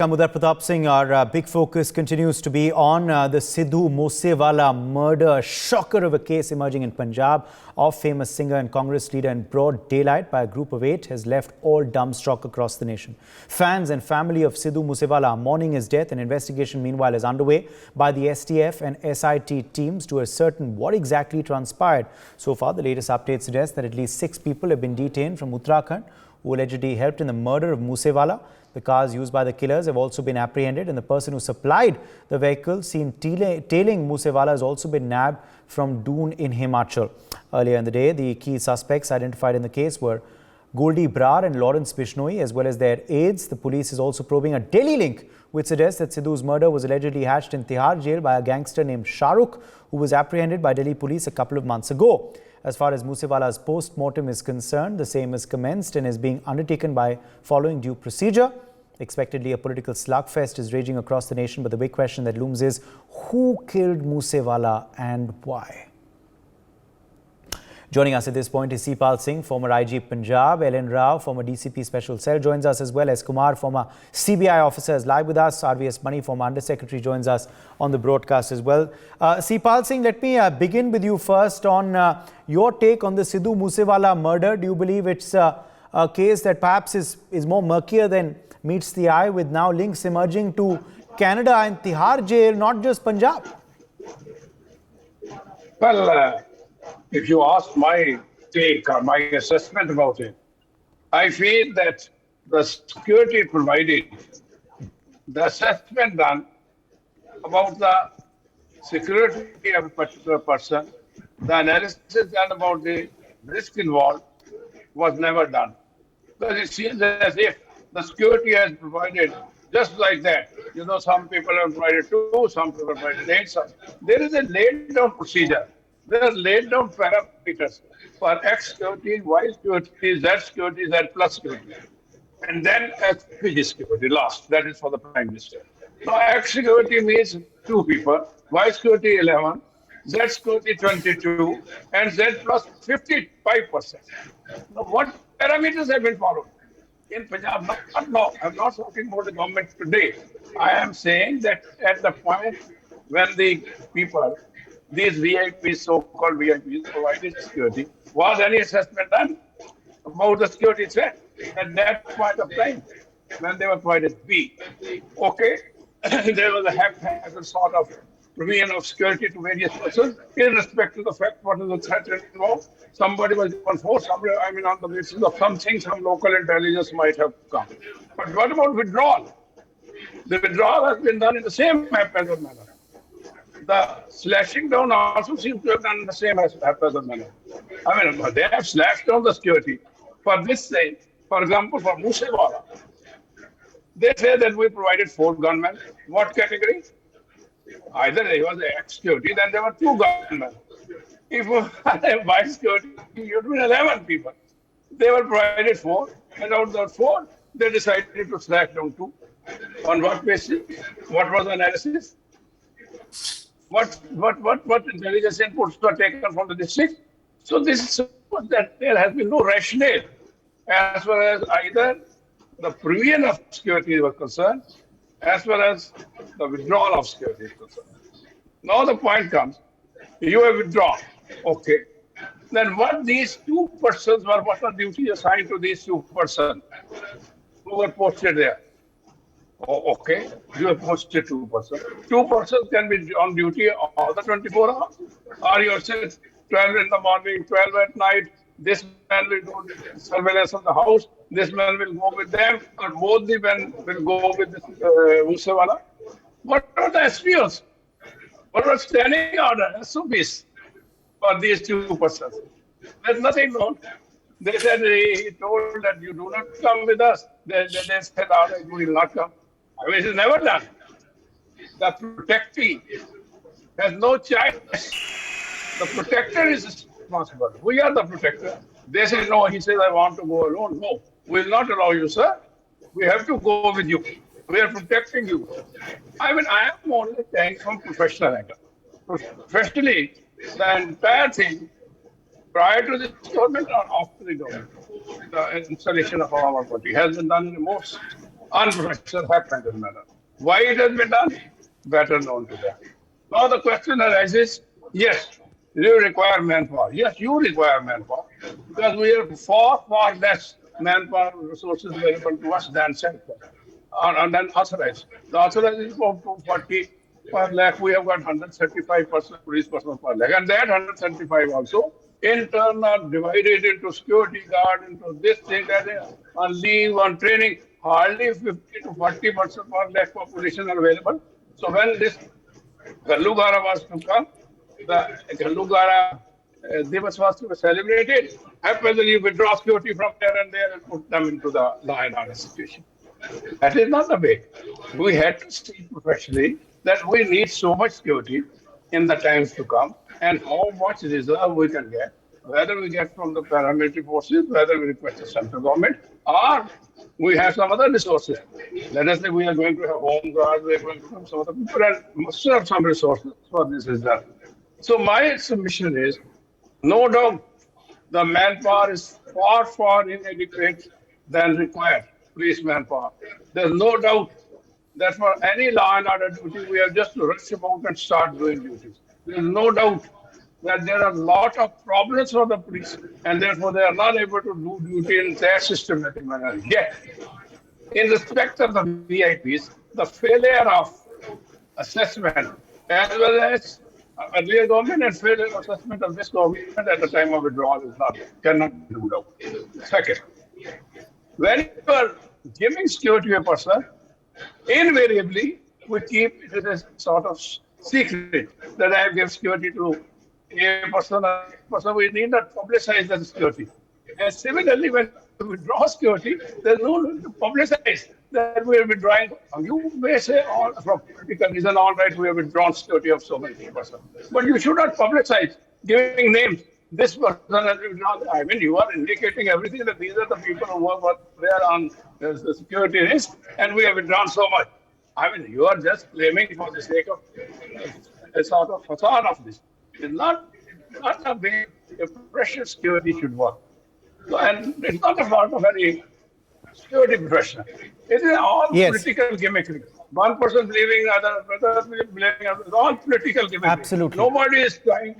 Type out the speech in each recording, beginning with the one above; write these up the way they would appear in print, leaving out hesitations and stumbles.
Uday Pratap Singh, our big focus continues to be on the Sidhu Moosewala murder. Shocker of a case emerging in Punjab of famous singer and Congress leader in broad daylight by a group of 8 has left all dumbstruck across the nation. Fans and family of Sidhu Moosewala are mourning his death. An investigation meanwhile is underway by the STF and SIT teams to ascertain what exactly transpired. So far, the latest update suggests that at least 6 people have been detained from Uttarakhand who allegedly helped in the murder of Moosewala. The cars used by the killers have also been apprehended, and the person who supplied the vehicle seen tailing Moosewala has also been nabbed from Doon in Himachal. Earlier in the day, the key suspects identified in the case were Goldy Brar and Lawrence Bishnoi, as well as their aides. The police is also probing a Delhi link, which suggests that Sidhu's murder was allegedly hatched in Tihar jail by a gangster named Shahrukh, who was apprehended by Delhi police a couple of months ago. As far as Moosewala's post-mortem is concerned, the same is commenced and is being undertaken by following due procedure. Expectedly, a political slugfest is raging across the nation, but the big question that looms is who killed Moosewala and why? Joining us at this point is Singh, former IG Punjab, Ellen Rao, former DCP Special Cell, joins us, as well as Kumar, former CBI officer, is live with us. RVS Mani, former Under Secretary, joins us on the broadcast as well. Singh, let me begin with you first on your take on the Sidhu Moosewala murder. Do you believe it's a case that perhaps is more murkier than meets the eye, with now links emerging to Canada and Tihar jail, not just Punjab? Well, if you ask my take or my assessment about it, I feel that the security provided, the assessment done about the security of a particular person, the analysis done about the risk involved was never done. Because it seems as if the security has provided just like that. You know, some people have provided 2, some people have provided 8. There is a laid down procedure. There are laid down parameters for X security, Y security, Z security, Z plus security. And then FPG security last. That is for the Prime Minister. Now, X security means 2 people, Y security 11, Z security 22, and Z plus 55%. Now, what parameters have been followed? In Punjab, no, I'm not talking about the government today. I am saying that at the point when the people, these VIPs, so-called VIPs, provided security, was any assessment done about the security threat at that point of time when they were provided B? Okay, there was a haphazard sort of provision of security to various persons, irrespective of the fact what is the threat involved. Somebody was on force, somebody, on the basis of something, some local intelligence might have come. But what about withdrawal? The withdrawal has been done in the same haphazard manner. The slashing down also seems to have done in the same haphazard manner. They have slashed down the security. For this thing, for example, for Moosewala, they say that we provided 4 gunmen. What category? Either he was ex-security, then there were 2 gunmen. If by security, you would be 11 people. They were provided 4, and out of the 4, they decided to slash down 2. On what basis? What was the analysis? What intelligence inputs were taken from the district? So this is that there has been no rationale as far as either the provision of security was concerned, as well as the withdrawal of security is concerned. Now the point comes, you have withdrawn, okay. Then what these 2 persons were, what are duties assigned to these 2 persons who were posted there? Oh, okay, you have posted 2 persons. 2 persons can be on duty all the 24 hours. Or you say 12 in the morning, 12 at night, this man will do surveillance of the house, this man will go with them, or both the men will go with this Moosewala. What are the SPOs? What was standing order, SOPs for these 2 persons? There's nothing wrong. They said, he told that you do not come with us. They said, all right, we will not come. It is never done. The protectee has no choice. The protector is responsible. We are the protector. They say, no, he says, I want to go alone. No, we will not allow you, sir. We have to go with you. We are protecting you. I am only saying from professional angle. Professionally, the entire thing, prior to this government or after the government, the installation of our party has been done in the most unprofessional hackhanded manner. Why it has been done? Better known to them. Now the question arises, yes, you require manpower. Yes, you require manpower because we have far less manpower resources available to us than central and then authorized. The authorized is for 240 per lakh. We have got 135% police personnel per lakh. And that 135 also in turn are divided into security guard, into this thing, that on leave, on training. Hardly 50 to 40% per lakh population are available. So when this Gallugara was to come, the Gallugara Divas was to be celebrated. Happily, you withdraw security from there and there and put them into the law and order situation. That is not the way. We had to see professionally that we need so much security in the times to come and how much reserve we can get, whether we get from the paramilitary forces, whether we request the central government, or we have some other resources. Let us say we are going to have home guards, we are going to have some other people, and must have some resources for this is done. So my submission is, no doubt, the manpower is far inadequate than required, police manpower. There's no doubt that for any law and order duty, we have just to rush about and start doing duties. There's no doubt that there are a lot of problems for the police, and therefore they are not able to do duty in that systematic manner. Yet, in respect of the VIPs, the failure of assessment, as well as earlier government and failure of assessment of this government at the time of withdrawal cannot be ruled out. Second, when you are giving security to a person, invariably we keep it as a sort of secret that I have given security to a person, we need not publicize the security. And similarly, when we withdraw security, there's no need to publicize that we are withdrawing. You may say, from political reason, all right, we have withdrawn security of so many persons. But you should not publicize giving names. This person has withdrawn. I mean, you are indicating everything that these are the people who were there on the security risk, and we have withdrawn so much. I mean, you are just claiming for the sake of a sort of facade of this. It's not the way a professional security should work. So, and it's not a part of any security professional. It is all political gimmickry. One person blaming other, blaming other. It's all political gimmickry. Absolutely. Nobody is trying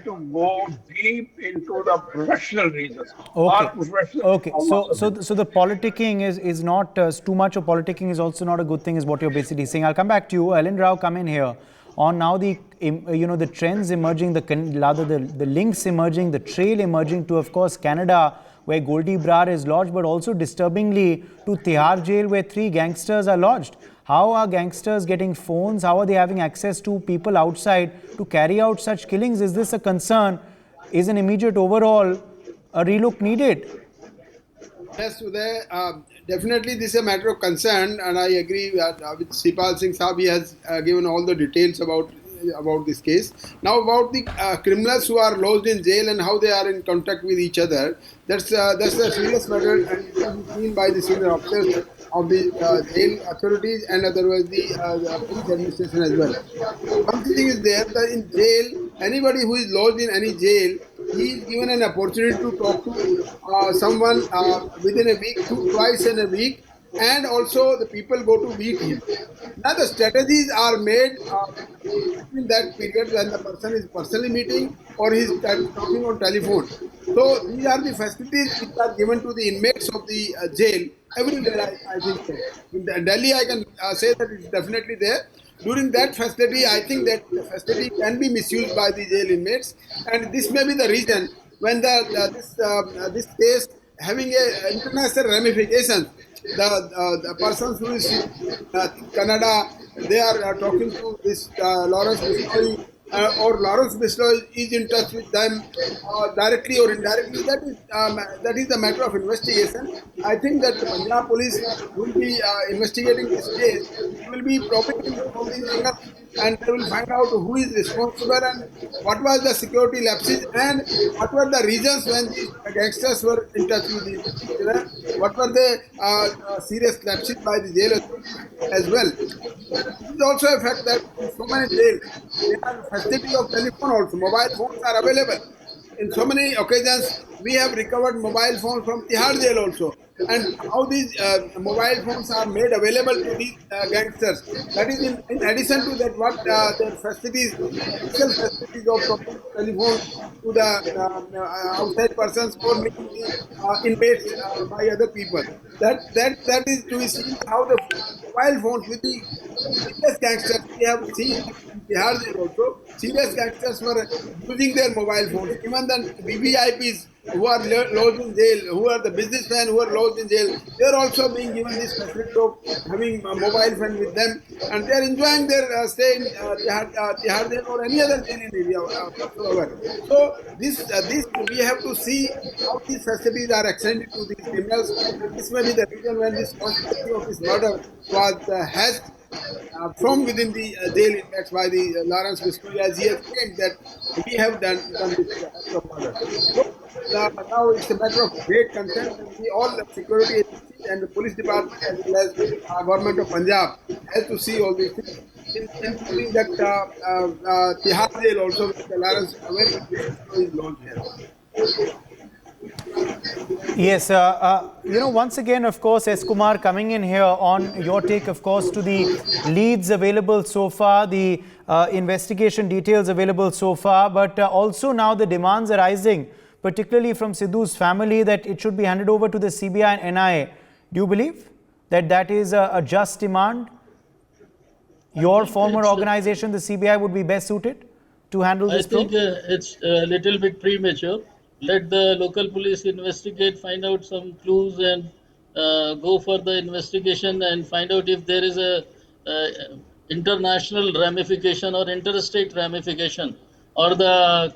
to go deep into the professional reasons. Okay. So the politicking is not too much of politicking is also not a good thing, is what you're basically saying. I'll come back to you. Ellen Rao, come in here. On now the trends emerging, the links emerging, the trail emerging to, of course, Canada, where Goldy Brar is lodged, but also disturbingly to Tihar jail, where 3 gangsters are lodged. How are gangsters getting phones? How are they having access to people outside to carry out such killings? Is this a concern? Is an immediate overall a relook needed? Yes, Uday, definitely this is a matter of concern, and I agree with Sipal Singh Saab. He has given all the details about this case. Now about the criminals who are lodged in jail and how they are in contact with each other, that's a serious matter, and it is seen by the senior officers of the jail authorities and otherwise the police administration as well. One thing is there that in jail, anybody who is lodged in any jail, he is given an opportunity to talk to someone within a week, twice in a week, and also the people go to meet him. Now the strategies are made in that period when the person is personally meeting or he is talking on telephone. So these are the facilities which are given to the inmates of the jail everywhere, I think so. In Delhi, I can say that it's definitely there. During that facility, I think that the facility can be misused by the jail inmates, and this may be the reason when this case having a international ramifications. The persons who is in Canada, they are talking to this Lawrence Bishnoi, or Lawrence Bishnoi is in touch with them directly or indirectly. That is a matter of investigation. I think that the Punjab police will be investigating this case. They will be probing from these angles, and they will find out who is responsible and what was the security lapses and what were the reasons when these gangsters were in touch with each other. What were the serious lapses by the jail as well. It is also a fact that in so many jails, there are facility of telephone also. Mobile phones are available. In so many occasions, we have recovered mobile phones from Tihar jail also. And how these mobile phones are made available to these gangsters. That is in addition to that, what their facilities, official facilities of providing telephones to the outside persons or making the inmates by other people. That is to be seen how the mobile phones with the serious gangsters, we have seen in Bihar also, serious gangsters were using their mobile phones. Even the VVIPs who are lodged in jail, who are the businessmen who are lodged in jail, they are also being given this facility of having a mobile phone with them, and they are enjoying their stay in Tihar jail or any other jail in India whatsoever. So this we have to see how these facilities are extended to these criminals, and this may be the reason when this conspiracy of this murder was hatched from within the jail inmates by the Lawrence Bishnoi, as he has claimed that we have done this act of murder. So now it's a matter of great concern that we all the security agencies and the police department as well as government of Punjab has to see all these things, including that Tihar jail also where the Lawrence Bishnoi is launched here. Yes, once again, of course, S. Kumar, coming in here on your take, of course, to the leads available so far, the investigation details available so far, but also now the demands arising, particularly from Sidhu's family, that it should be handed over to the CBI and NIA. Do you believe that that is a just demand? Your former organization, the CBI, would be best suited to handle this probe? I think it's a little bit premature. Let the local police investigate, find out some clues, and go for the investigation and find out if there is a international ramification or interstate ramification, or the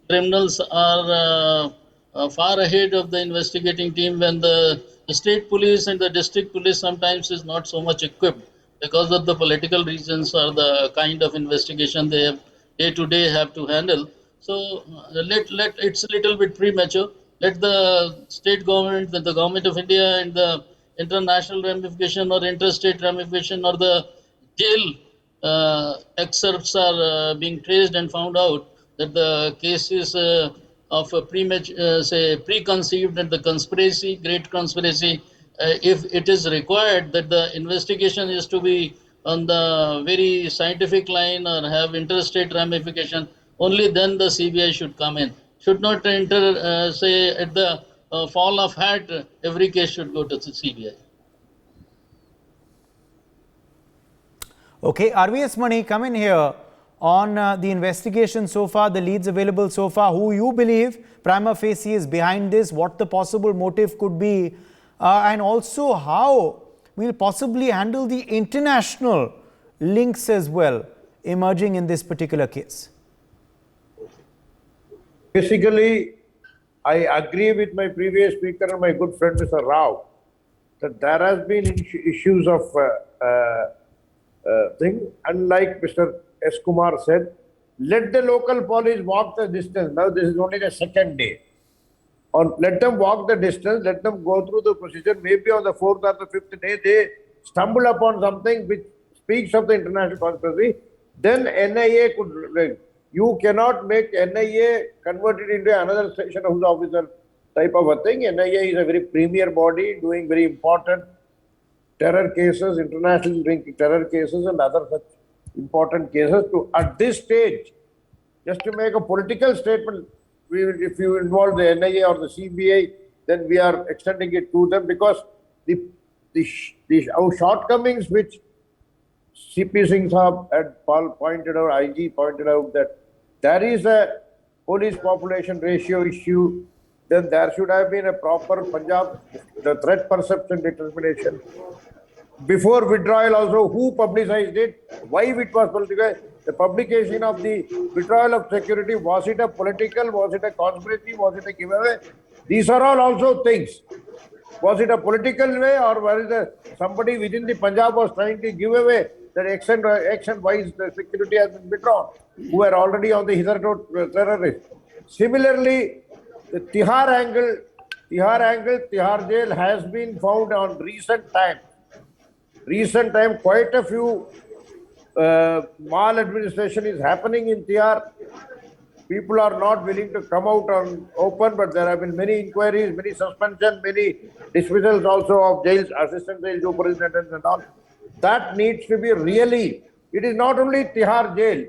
criminals are far ahead of the investigating team when the state police and the district police sometimes is not so much equipped because of the political reasons or the kind of investigation they have day to day have to handle. So let it's a little bit premature. Let the state government, the government of India, and the international ramification or interstate ramification or the jail excerpts are being traced and found out that the case is of a preconceived and the conspiracy, great conspiracy. If it is required that the investigation is to be on the very scientific line or have interstate ramification, only then the CBI should come in. Should not enter, at the fall of hat, every case should go to the CBI. Okay, RVS Mani, come in here on the investigation so far, the leads available so far, who you believe prima facie is behind this, what the possible motive could be, and also how we'll possibly handle the international links as well emerging in this particular case. Basically, I agree with my previous speaker and my good friend Mr. Rao that there has been issues of thing. Unlike Mr. S. Kumar said, let the local police walk the distance. Now this is only the second day. Let them walk the distance, let them go through the procedure. Maybe on the fourth or the fifth day, they stumble upon something which speaks of the international conspiracy. Then NIA could, you cannot make NIA converted into another station house officer type of a thing. NIA is a very premier body doing very important terror cases, international terror cases and other such important cases. To at this stage, just to make a political statement, if you involve the NIA or the CBI, then we are extending it to them because our shortcomings which CP Singh Saab had pointed out, IG pointed out that there is a police population ratio issue, then there should have been a proper Punjab, the threat perception determination. Before withdrawal also, who publicized it, why it was political, the publication of the withdrawal of security, was it a political, was it a conspiracy, was it a giveaway? These are all also things. Was it a political way or was it somebody within the Punjab was trying to give away that X and Y the security has been withdrawn, who are already on the hitherto terrorists. Similarly, the Tihar angle, Tihar jail has been found on recent time, quite a few maladministration is happening in Tihar. people are not willing to come out on open, but there have been many inquiries, many suspensions, many dismissals also of jails, assistant jail superintendents and all. That needs to be really, it is not only Tihar jail.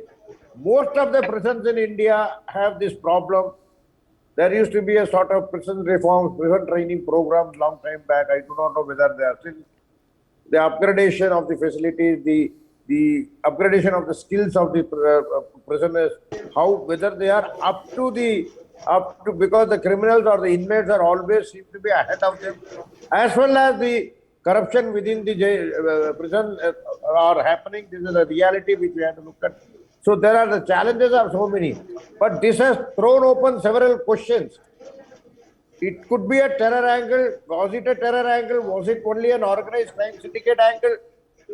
Most of the prisons in India have this problem. There used to be a sort of prison reform, prison training programs long time back. I do not know whether they are still. The upgradation of the facilities, the upgradation of the skills of the prisoners, whether they are up to because the criminals or the inmates are always seem to be ahead of them, as well as the corruption within the jail, prison are happening. This is a reality which we have to look at. So there are the challenges are so many, but this has thrown open several questions. It could be a terror angle. Was it a terror angle? Was it only an organized crime syndicate angle?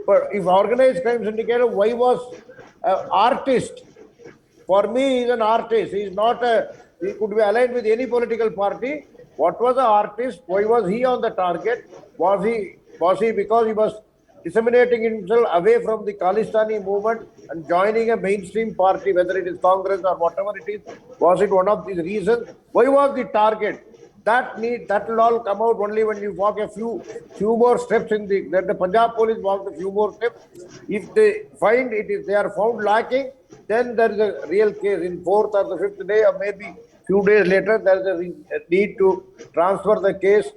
But if organized crime syndicate, why was an artist? For me, he's an artist. He's not he could be aligned with any political party. What was the artist? Why was he on the target? Was he because he was disseminating himself away from the Khalistani movement and joining a mainstream party, whether it is Congress or whatever it is? Was it one of these reasons? Why was the target? That will all come out only when you walk a few more steps in the Punjab police walk a few more steps. If they find they are found lacking, then there is a real case. In 4th or the 5th day or maybe few days later, there is a need to transfer the case.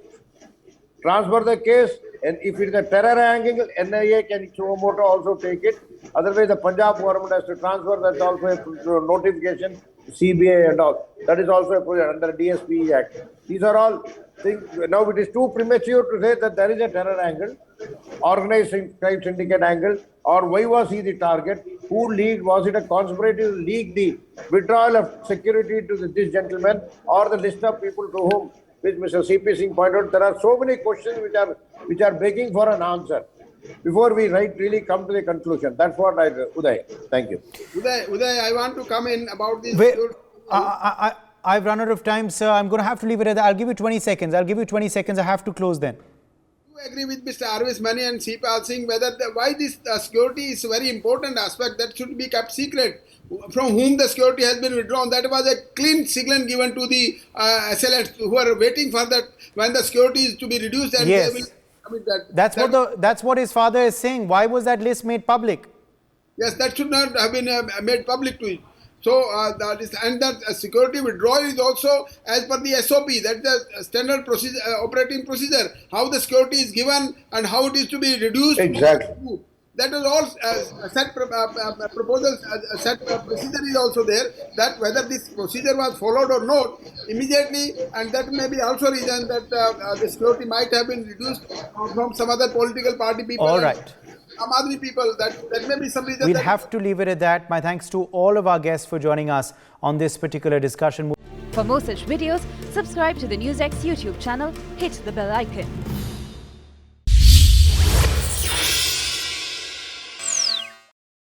And if it is a terror angle, NIA can also take it. Otherwise, the Punjab government has to transfer. That's also a notification, CBI and all. That is also a project under DSP Act. These are all things. Now it is too premature to say that there is a terror angle, organized crime syndicate angle, or why was he the target? Who leaked? Was it a conspirator who leaked the withdrawal of security to this gentleman, or the list of people to whom, which Mr. C.P. Singh pointed out? There are so many questions which are begging for an answer before we really come to the conclusion. That's what Uday. Thank you. Uday, I want to come in about this. I've run out of time, sir. I'm going to have to leave it at that. I'll give you 20 seconds. I have to close then. I agree with Mr. Arvind Mani and Sipal Singh why this security is a very important aspect that should be kept secret. From whom the security has been withdrawn. That was a clean signal given to the SLS who are waiting for that when the security is to be reduced. And yes. They will, That's what his father is saying. Why was that list made public? Yes, that should not have been made public to it. So that security withdrawal is also as per the SOP. That's the standard procedure, operating procedure. How the security is given and how it is to be reduced. Exactly. That is all set proposals, set procedure is also there. That whether this procedure was followed or not, immediately, and that may be also reason that the security might have been reduced from some other political party people. All right. Amadri people, that may be some reason. We'll have to leave it at that. My thanks to all of our guests for joining us on this particular discussion. For more such videos, subscribe to the NewsX YouTube channel, hit the bell icon.